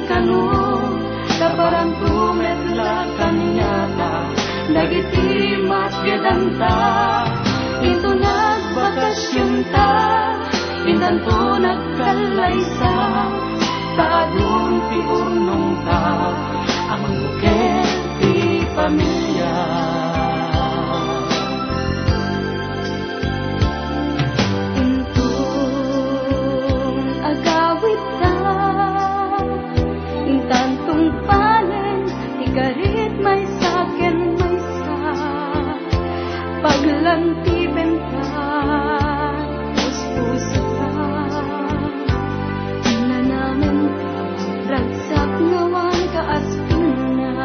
kanu kaparang tumetla kanyata dagiti masgedanta into nagbakasyon ta intan to nagkalaysa kaadun ti urnong ta amang buket ti pamilya. Paglanti benta puspusa ka nanamen ka ragsak ngawan ka aspina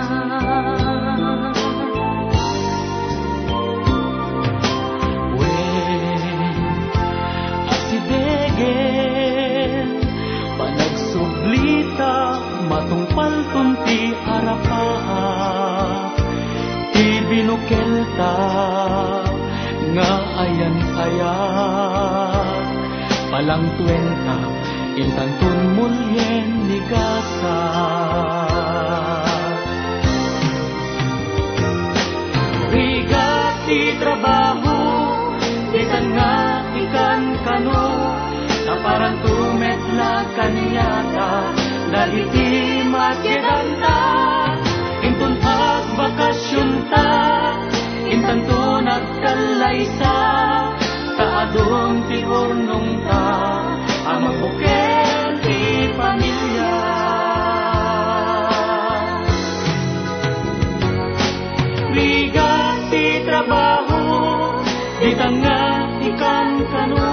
wen asidegen panagsublita matungpal tunti arapa ti binukelta nga ayan-ayan palang tuwenta intan tun mulyen ni gasa rigat ti trabaho ikan nga ikan kano na parang tumetla kaniyata dagiti masgedanta intun bakasyon ta intan to nagkalaysa kaadong ti urnong ta amang buket ti pamilya. Rigat ti trabaho di tanga ikan kano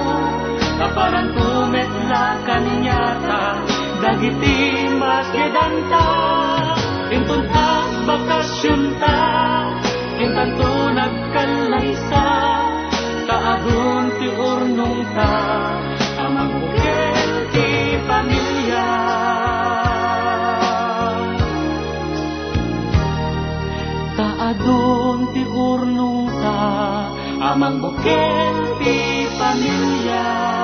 kaparang tumetla kanyata dagiti masgedanta intun bakasyon ta intan to nagkalaysa kaadun ti urnong ta amang buket ti pamilya. Kaadun ti urnong ta amang buket ti pamilya.